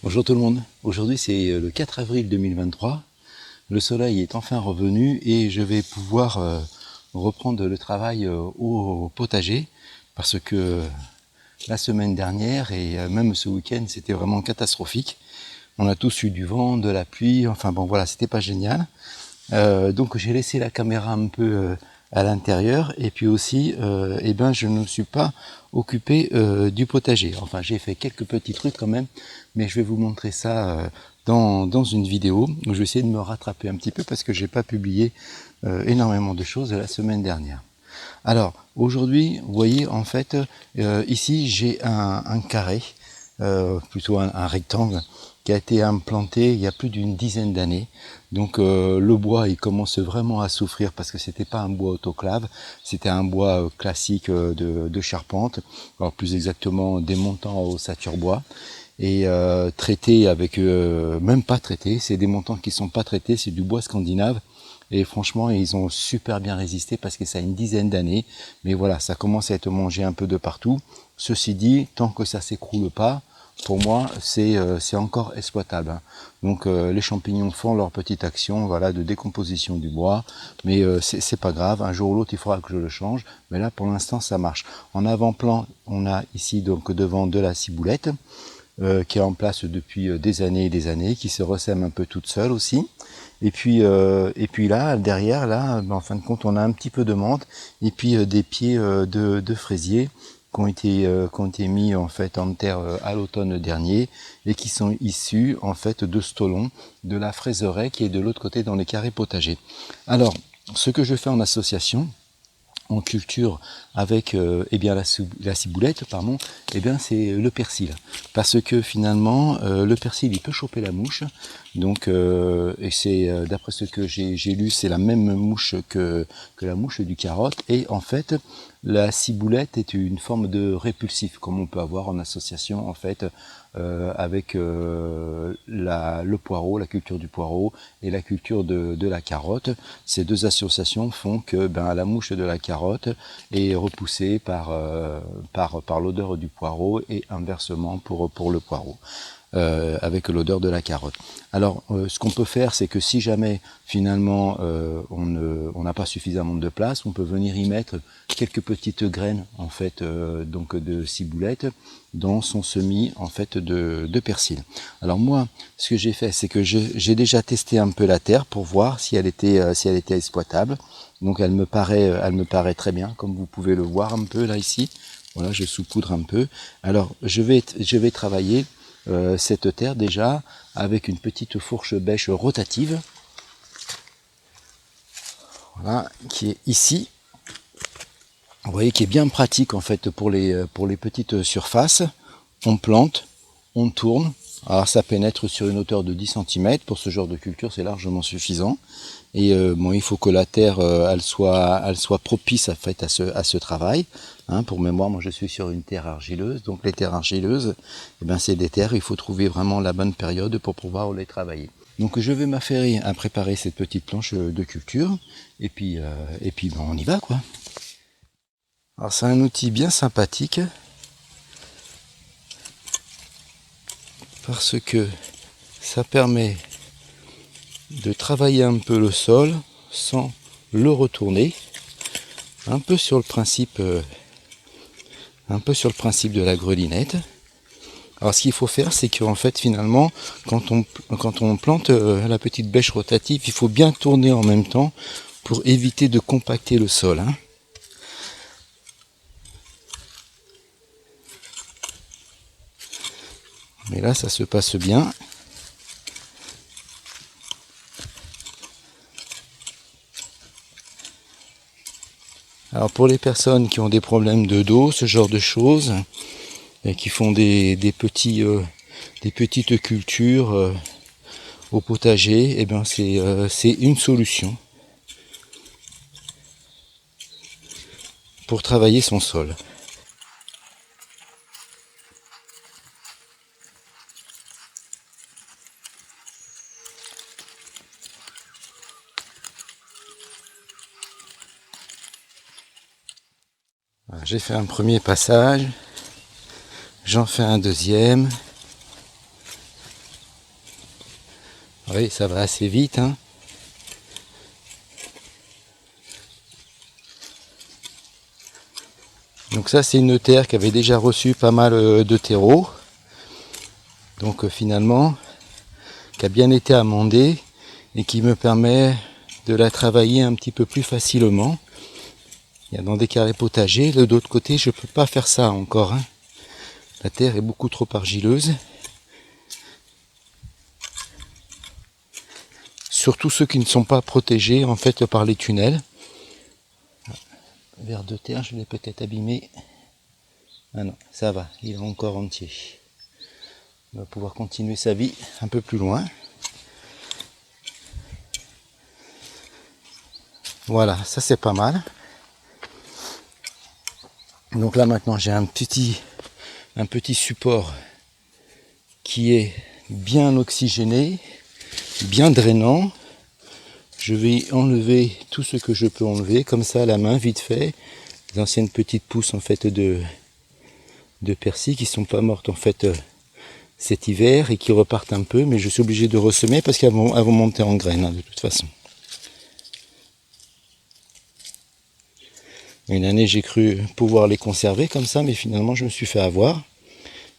Bonjour tout le monde, aujourd'hui c'est le 4 avril 2023, le soleil est enfin revenu et je vais pouvoir reprendre le travail au potager parce que la semaine dernière et même ce week-end c'était vraiment catastrophique. On a tous eu du vent, de la pluie, enfin bon voilà, c'était pas génial. Donc j'ai laissé la caméra un peu à l'intérieur et puis aussi je ne me suis pas occupé du potager. Enfin j'ai fait quelques petits trucs quand même, mais je vais vous montrer ça dans une vidéo où je vais essayer de me rattraper un petit peu parce que j'ai pas publié énormément de choses la semaine dernière. Alors aujourd'hui, vous voyez en fait ici j'ai un carré, plutôt un rectangle qui a été implanté il y a plus d'une dizaine d'années. Donc le bois il commence vraiment à souffrir parce que c'était pas un bois autoclave, c'était un bois classique de charpente, alors plus exactement des montants au saturbois et traité avec même pas traité, c'est des montants qui sont pas traités, c'est du bois scandinave. Et franchement, ils ont super bien résisté parce que ça a une dizaine d'années. Mais voilà, ça commence à être mangé un peu de partout. Ceci dit, tant que ça s'écroule pas, pour moi, c'est encore exploitable. Hein. Donc les champignons font leur petite action, voilà, de décomposition du bois, mais c'est pas grave. Un jour ou l'autre, il faudra que je le change. Mais là, pour l'instant, ça marche. En avant-plan, on a ici donc devant de la ciboulette qui est en place depuis des années et des années, qui se ressème un peu toute seule aussi. Et puis là, derrière, là, en fin de compte, on a un petit peu de menthe et puis des pieds de fraisier qui ont été mis en fait en terre à l'automne dernier et qui sont issus en fait de stolons de la fraiseraie qui est de l'autre côté dans les carrés potagers. Alors, ce que je fais en association, en culture avec la ciboulette, pardon, c'est le persil. Parce que finalement, le persil, il peut choper la mouche. Donc, et c'est d'après ce que j'ai lu, c'est la même mouche que la mouche du carotte. Et en fait, la ciboulette est une forme de répulsif, comme on peut avoir en association en fait avec le poireau, la culture du poireau et la culture de la carotte. Ces deux associations font que la mouche de la carotte est repoussée par l'odeur du poireau et inversement pour le poireau. Avec l'odeur de la carotte. Alors, ce qu'on peut faire, c'est que si jamais finalement on n'a pas suffisamment de place, on peut venir y mettre quelques petites graines en fait, donc de ciboulette dans son semis en fait de persil. Alors moi, ce que j'ai fait, c'est que j'ai déjà testé un peu la terre pour voir si elle était exploitable. Donc elle me paraît très bien, comme vous pouvez le voir un peu là ici. Voilà, je saupoudre un peu. Alors je vais travailler cette terre déjà avec une petite fourche bêche rotative, voilà, qui est ici. Vous voyez, qui est bien pratique en fait pour les petites surfaces. On plante, on tourne. Alors ça pénètre sur une hauteur de 10 cm. Pour ce genre de culture, c'est largement suffisant. Et bon, il faut que la terre elle soit propice en fait, à ce travail. Hein, pour mémoire, moi je suis sur une terre argileuse. Donc les terres argileuses, c'est des terres, il faut trouver vraiment la bonne période pour pouvoir les travailler. Donc je vais m'affairer à préparer cette petite planche de culture. Et puis on y va quoi. Alors c'est un outil bien sympathique parce que ça permet de travailler un peu le sol sans le retourner, un peu sur le principe de la grelinette. Alors ce qu'il faut faire, c'est qu'en fait finalement quand on plante la petite bêche rotative, il faut bien tourner en même temps pour éviter de compacter le sol. Hein. Mais là ça se passe bien. Alors pour les personnes qui ont des problèmes de dos, ce genre de choses, et qui font des petites cultures au potager, c'est une solution pour travailler son sol. Voilà, j'ai fait un premier passage, j'en fais un deuxième. Oui, ça va assez vite, hein. Donc ça, c'est une terre qui avait déjà reçu pas mal de terreau. Donc finalement, qui a bien été amendée et qui me permet de la travailler un petit peu plus facilement. Il y a dans des carrés potagers. De l'autre côté, je ne peux pas faire ça encore, hein. La terre est beaucoup trop argileuse. Surtout ceux qui ne sont pas protégés en fait par les tunnels. Le ver de terre, je l'ai peut-être abîmé. Ah non, ça va, il est encore entier. On va pouvoir continuer sa vie un peu plus loin. Voilà, ça c'est pas mal. Donc là maintenant j'ai un petit support qui est bien oxygéné, bien drainant. Je vais enlever tout ce que je peux enlever, comme ça à la main, vite fait. Les anciennes petites pousses en fait de persil qui sont pas mortes en fait cet hiver et qui repartent un peu, mais je suis obligé de ressemer parce qu'elles vont monter en graines, hein, de toute façon. Une année j'ai cru pouvoir les conserver comme ça, mais finalement je me suis fait avoir.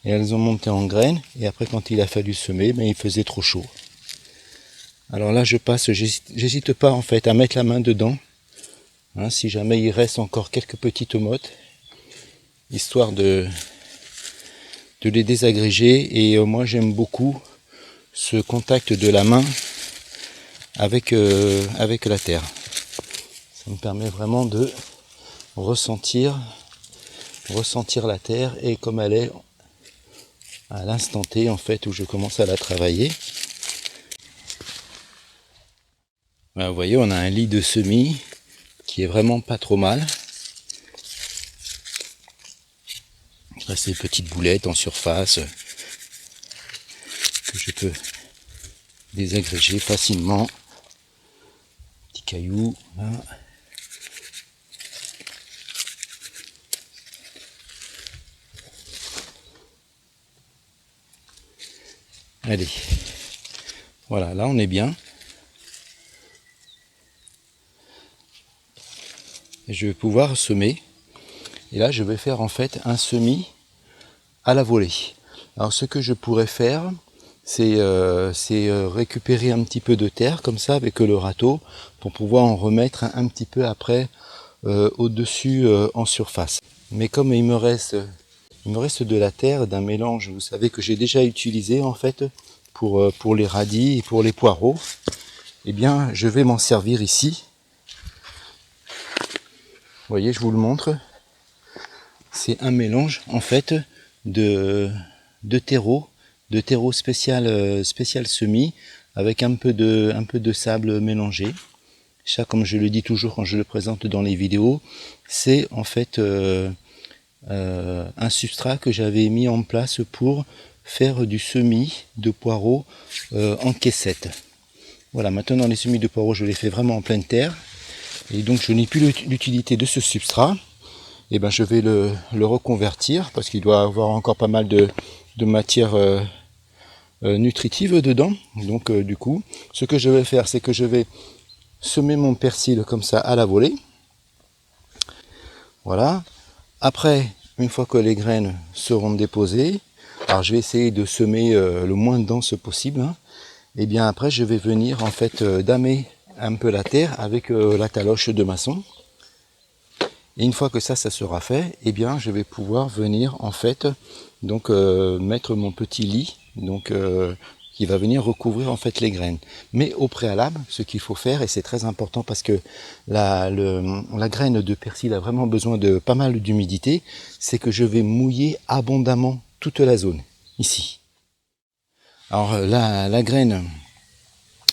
Et elles ont monté en graines, et après quand il a fallu semer, ben, il faisait trop chaud. Alors là je passe, j'hésite pas en fait à mettre la main dedans, hein, si jamais il reste encore quelques petites mottes, histoire de les désagréger. Et moi j'aime beaucoup ce contact de la main avec la terre. Ça me permet vraiment de ressentir la terre et comme elle est à l'instant T en fait où je commence à la travailler. Ben, vous voyez, on a un lit de semis qui est vraiment pas trop mal. Il reste des petites boulettes en surface que je peux désagréger facilement. Petits cailloux. Là. Allez, voilà, là on est bien. Et je vais pouvoir semer. Et là je vais faire en fait un semis à la volée. Alors ce que je pourrais faire, c'est récupérer un petit peu de terre comme ça avec le râteau pour pouvoir en remettre un petit peu après au-dessus en surface. Mais comme il me reste de la terre, d'un mélange, vous savez, que j'ai déjà utilisé en fait pour les radis et pour les poireaux, eh bien je vais m'en servir ici. Vous voyez, je vous le montre. C'est un mélange en fait de terreau spécial semis avec un peu de sable mélangé. Ça, comme je le dis toujours quand je le présente dans les vidéos, c'est en fait un substrat que j'avais mis en place pour faire du semis de poireaux en caissette. Voilà, maintenant les semis de poireaux, je les fais vraiment en pleine terre. Et donc je n'ai plus l'utilité de ce substrat. Et ben je vais le reconvertir parce qu'il doit avoir encore pas mal de matière nutritive dedans. Donc du coup, ce que je vais faire, c'est que je vais semer mon persil comme ça à la volée. Voilà. Après, une fois que les graines seront déposées, alors je vais essayer de semer le moins dense possible, hein. Et bien après, je vais venir en fait damer un peu la terre avec la taloche de maçon. Et une fois que ça sera fait, eh bien je vais pouvoir venir en fait donc mettre mon petit lit donc qui va venir recouvrir en fait les graines. Mais au préalable, ce qu'il faut faire, et c'est très important parce que la graine de persil a vraiment besoin de pas mal d'humidité, c'est que je vais mouiller abondamment toute la zone ici. Alors la graine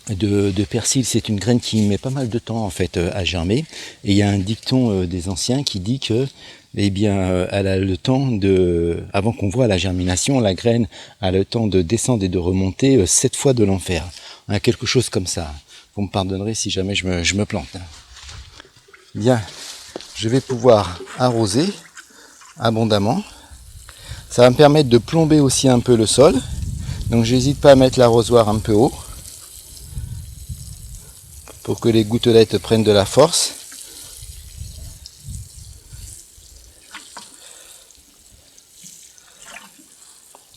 de persil, c'est une graine qui met pas mal de temps en fait à germer. Et il y a un dicton des anciens qui dit que, eh bien, elle a le temps de, avant qu'on voit la germination, la graine a le temps de descendre et de remonter 7 fois de l'enfer. Hein, quelque chose comme ça. Vous me pardonnerez si jamais je me plante. Bien, je vais pouvoir arroser abondamment. Ça va me permettre de plomber aussi un peu le sol. Donc j'hésite pas à mettre l'arrosoir un peu haut. pour que les gouttelettes prennent de la force.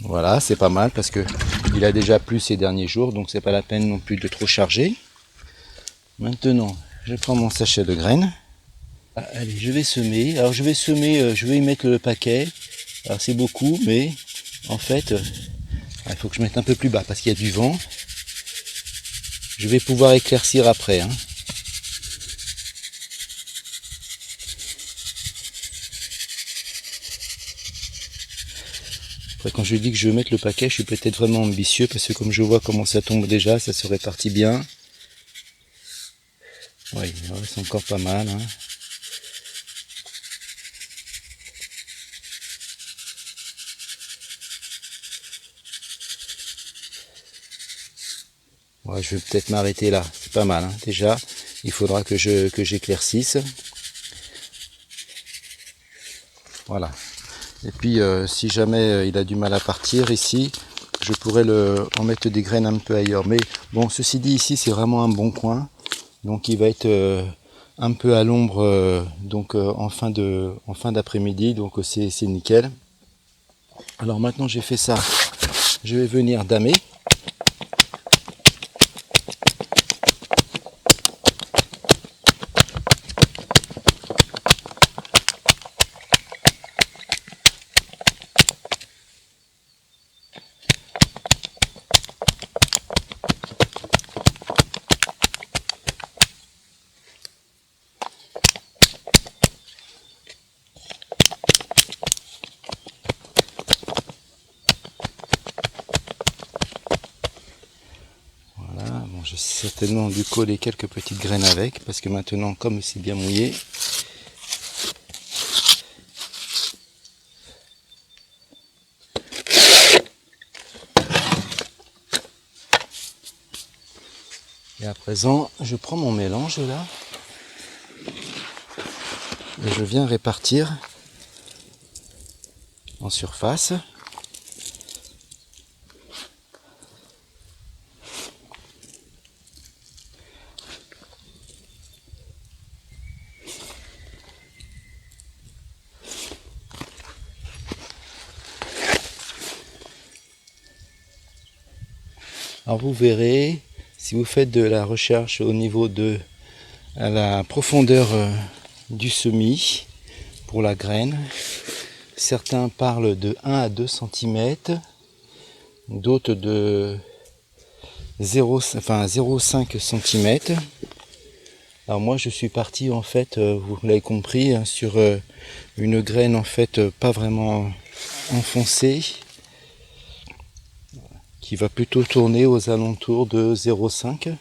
Voilà, c'est pas mal parce que il a déjà plu ces derniers jours, donc c'est pas la peine non plus de trop charger. Maintenant, je prends mon sachet de graines. Allez, je vais semer. Alors je vais semer, je vais y mettre le paquet. Alors c'est beaucoup, mais en fait, il faut que je mette un peu plus bas parce qu'il y a du vent. Je vais pouvoir éclaircir après. Hein. Après, quand je dis que je vais mettre le paquet, je suis peut-être vraiment ambitieux parce que comme je vois comment ça tombe déjà, ça se répartit bien. Oui, c'est encore pas mal. Hein. Ouais, je vais peut-être m'arrêter là, c'est pas mal. Hein. Déjà, il faudra que j'éclaircisse. Voilà. Et puis, si jamais il a du mal à partir ici, je pourrais en mettre des graines un peu ailleurs. Mais bon, ceci dit, ici, c'est vraiment un bon coin. Donc, il va être un peu à l'ombre en fin d'après-midi. Donc, c'est nickel. Alors, maintenant, j'ai fait ça. Je vais venir damer. J'ai certainement dû coller quelques petites graines avec, parce que maintenant, comme c'est bien mouillé, et à présent, je prends mon mélange là, et je viens répartir en surface. Alors vous verrez, si vous faites de la recherche au niveau de la profondeur du semis pour la graine, certains parlent de 1 à 2 cm, d'autres de 0,5 cm. Alors moi je suis parti en fait, vous l'avez compris, hein, sur une graine en fait pas vraiment enfoncée, qui va plutôt tourner aux alentours de 0,5.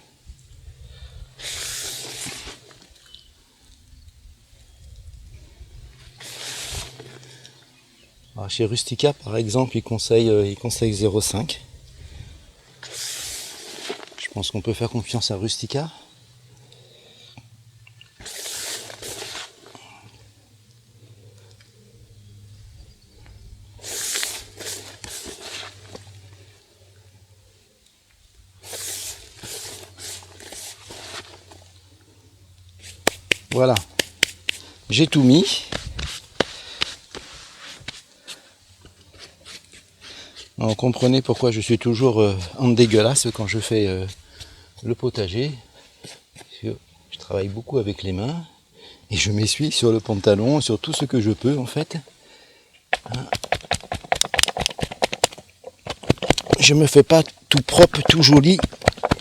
Alors chez Rustica par exemple, il conseille 0,5. Je pense qu'on peut faire confiance à Rustica. Voilà, j'ai tout mis. Alors, comprenez pourquoi je suis toujours en dégueulasse quand je fais le potager. Parce que je travaille beaucoup avec les mains et je m'essuie sur le pantalon, sur tout ce que je peux en fait. Je me fais pas tout propre, tout joli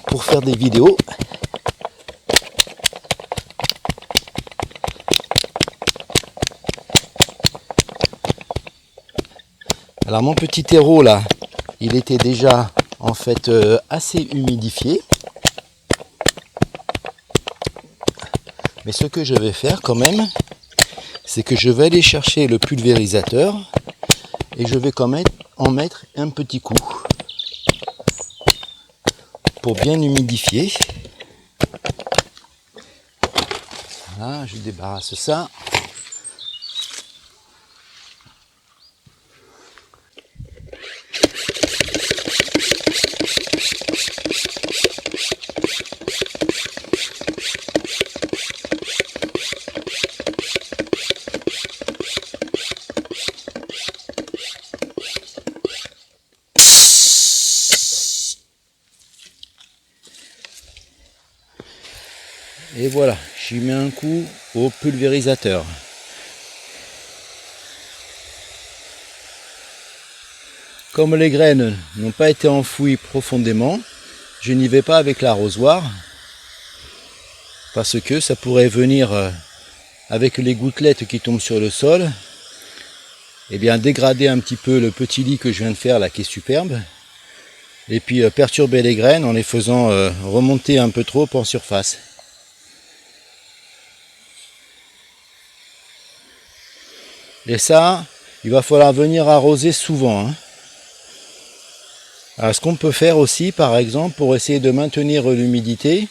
pour faire des vidéos. Alors mon petit terreau là, il était déjà en fait assez humidifié. Mais ce que je vais faire quand même, c'est que je vais aller chercher le pulvérisateur et je vais quand même en mettre un petit coup pour bien humidifier. Voilà, je débarrasse ça. Et voilà, j'y mets un coup au pulvérisateur. Comme les graines n'ont pas été enfouies profondément, je n'y vais pas avec l'arrosoir parce que ça pourrait venir avec les gouttelettes qui tombent sur le sol, et bien dégrader un petit peu le petit lit que je viens de faire là qui est superbe, et puis perturber les graines en les faisant remonter un peu trop en surface. Et ça, il va falloir venir arroser souvent, hein. Alors, ce qu'on peut faire aussi, par exemple, pour essayer de maintenir l'humidité,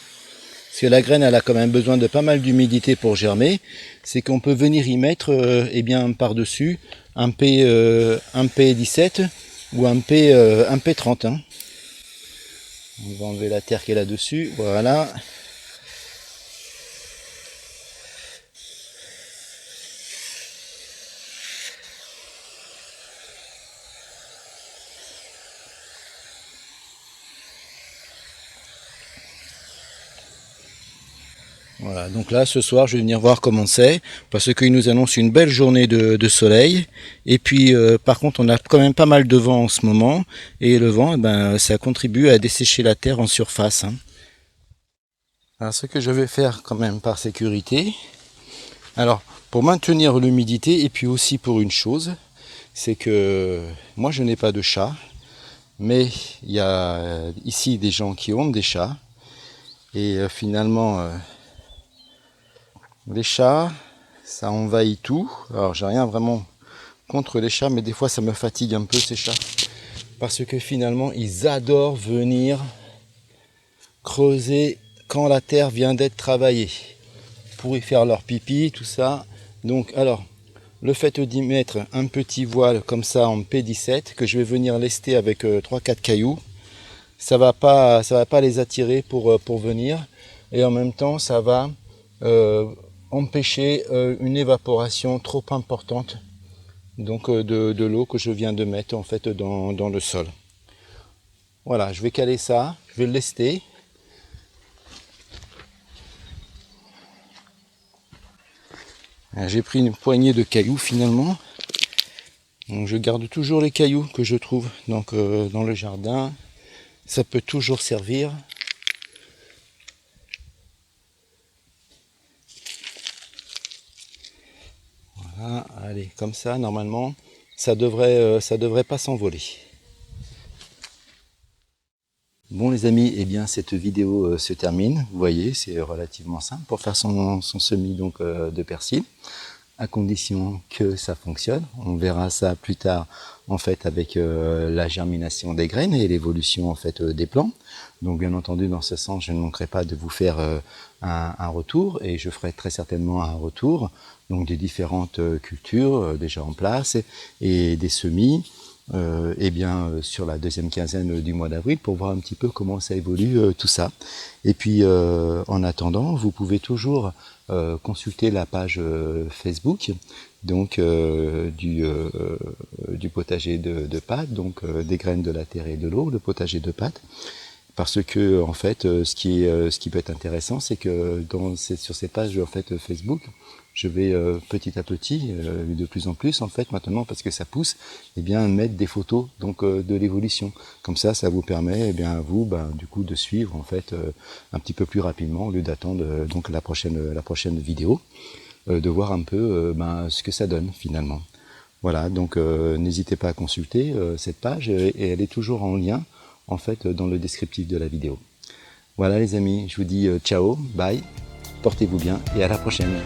parce que la graine elle a quand même besoin de pas mal d'humidité pour germer, c'est qu'on peut venir y mettre eh bien par-dessus un P17 ou un P30. Hein. On va enlever la terre qui est là-dessus, voilà. Voilà, donc là ce soir je vais venir voir comment c'est, parce qu'il nous annonce une belle journée de soleil, et puis par contre on a quand même pas mal de vent en ce moment, et le vent, ça contribue à dessécher la terre en surface. Hein. Alors ce que je vais faire quand même par sécurité, alors pour maintenir l'humidité, et puis aussi pour une chose, c'est que moi je n'ai pas de chat, mais il y a ici des gens qui ont des chats, et finalement... les chats, ça envahit tout. Alors j'ai rien vraiment contre les chats, mais des fois ça me fatigue un peu ces chats. Parce que finalement ils adorent venir creuser quand la terre vient d'être travaillée. Pour y faire leur pipi, tout ça. Donc alors, le fait d'y mettre un petit voile comme ça en P17, que je vais venir lester avec 3-4 cailloux, ça va pas les attirer pour venir. Et en même temps, ça va... empêcher une évaporation trop importante donc de l'eau que je viens de mettre en fait dans le sol. Voilà, je vais caler ça, je vais le lester. J'ai pris une poignée de cailloux finalement. Donc je garde toujours les cailloux que je trouve donc, dans le jardin. Ça peut toujours servir. Voilà, allez, comme ça, normalement, ça devrait pas s'envoler. Bon les amis, eh bien cette vidéo se termine. Vous voyez, c'est relativement simple pour faire son semis donc, de persil, à condition que ça fonctionne. On verra ça plus tard en fait avec la germination des graines et l'évolution en fait des plants. Donc bien entendu dans ce sens, je ne manquerai pas de vous faire un retour, et je ferai très certainement un retour donc des différentes cultures déjà en place et des semis. Sur la deuxième quinzaine du mois d'avril pour voir un petit peu comment ça évolue tout ça. Et puis en attendant, vous pouvez toujours consulter la page Facebook donc du potager de pâte, donc des graines de la terre et de l'eau, le potager de pâte. Parce que en fait, ce qui peut être intéressant, c'est que sur ces pages en fait Facebook, je vais petit à petit, de plus en plus en fait maintenant, parce que ça pousse, mettre des photos donc de l'évolution. Comme ça, ça vous permet à vous du coup de suivre en fait un petit peu plus rapidement au lieu d'attendre donc la prochaine vidéo, de voir un peu ce que ça donne finalement. Voilà, donc n'hésitez pas à consulter cette page, et elle est toujours en lien en fait dans le descriptif de la vidéo. Voilà les amis, je vous dis ciao, bye, portez-vous bien et à la prochaine.